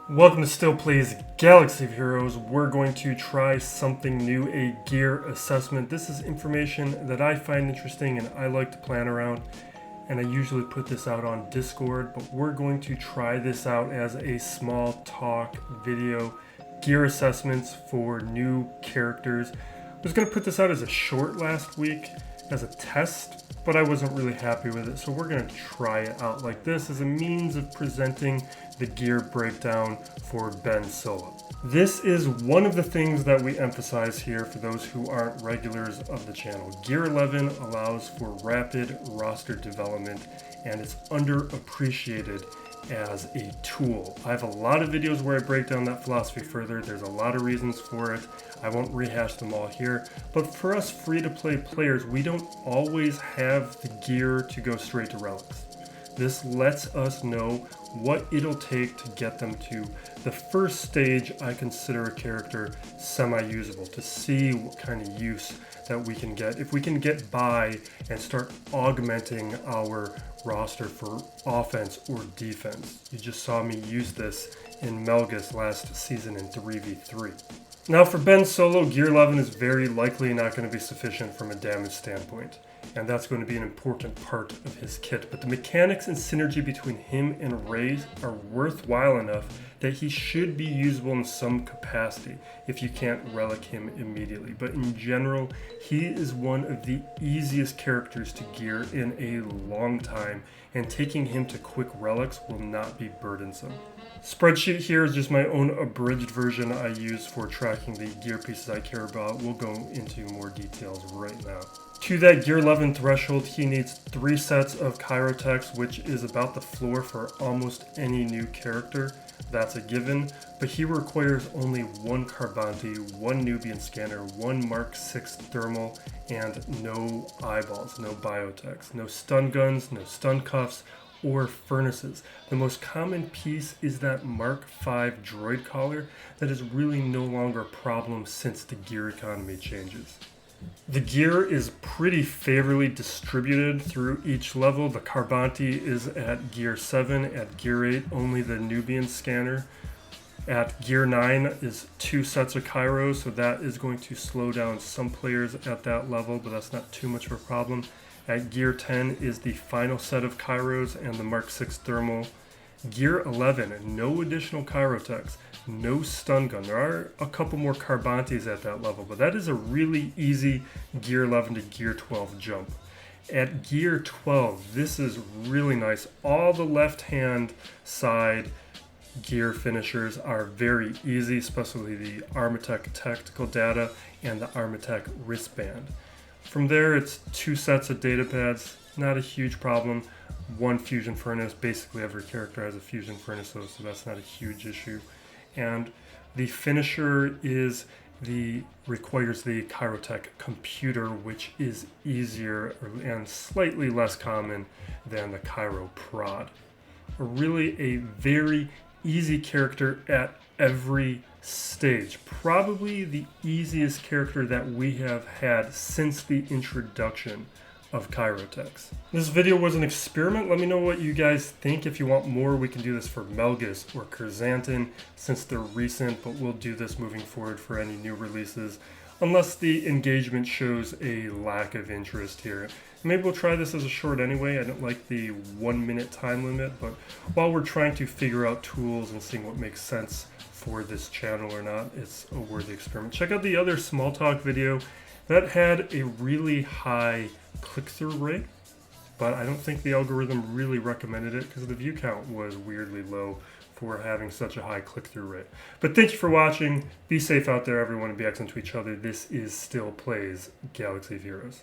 Welcome to Still Plays Galaxy of Heroes. We're going to try something new, a gear assessment. This is information that I find interesting and I like to plan around, and I usually put this out on Discord, but we're going to try this out as a small talk video. Gear assessments for new characters. I was going to put this out as a short last week as a test, but I wasn't really happy with it, so we're going to try it out like this as a means of presenting the gear breakdown for Ben Solo. This is one of the things that we emphasize here for those who aren't regulars of the channel. Gear 11 allows for rapid roster development and it's underappreciated as a tool. I have a lot of videos where I break down that philosophy further. There's a lot of reasons for it. I won't rehash them all here, but for us free-to-play players, we don't always have the gear to go straight to relics. This lets us know what it'll take to get them to the first stage I consider a character semi-usable, to see what kind of use that we can get. If we can get by and start augmenting our roster for offense or defense. You just saw me use this in Malgus last season in 3v3. Now for Ben Solo, Gear 11 is very likely not going to be sufficient from a damage standpoint, and that's going to be an important part of his kit. But the mechanics and synergy between him and Rey are worthwhile enough that he should be usable in some capacity if you can't relic him immediately. But in general, he is one of the easiest characters to gear in a long time, and taking him to quick relics will not be burdensome. Spreadsheet here is just my own abridged version I use for tracking the gear pieces I care about. We'll go into more details right now. To that Gear 11 threshold, he needs 3 sets of Chirotechs, which is about the floor for almost any new character. That's a given, but he requires only 1 Carbanti, 1 Nubian scanner, 1 Mark 6 thermal, and no eyeballs, no biotechs, no stun guns, no stun cuffs, or furnaces. The most common piece is that Mark 5 droid collar that is really no longer a problem since the gear economy changes. The gear is pretty favorably distributed through each level. The Carbanti is at Gear 7, at Gear 8 only the Nubian scanner. At Gear 9 is 2 sets of Kairos, so that is going to slow down some players at that level, but that's not too much of a problem. At Gear 10 is the final set of Kairos and the Mark 6 thermal. Gear 11, no additional Chirotechs, no stun gun. There are a couple more Carbantis at that level, but that is a really easy Gear 11 to Gear 12 jump. At Gear 12, this is really nice. All the left-hand side gear finishers are very easy, especially the Armatech tactical data and the Armatech wristband. From there, it's 2 sets of data pads, not a huge problem. 1 fusion furnace, basically every character has a fusion furnace, so that's not a huge issue. And the finisher requires the Chirotech computer, which is easier and slightly less common than the Chiro prod. Really a very easy character at every stage. Probably the easiest character that we have had since the introduction of Chirotechs. This video was an experiment. Let me know what you guys think. If you want more, we can do this for Malgus or Krrsantan since they're recent, but we'll do this moving forward for any new releases unless the engagement shows a lack of interest here. Maybe we'll try this as a short anyway. I don't like the 1-minute time limit, but while we're trying to figure out tools and seeing what makes sense for this channel or not, it's a worthy experiment. Check out the other small talk video that had a really high click-through rate, but I don't think the algorithm really recommended it because the view count was weirdly low for having such a high click-through rate. But thank you for watching. Be safe out there, everyone, and be excellent to each other. This is Still Plays Galaxy of Heroes.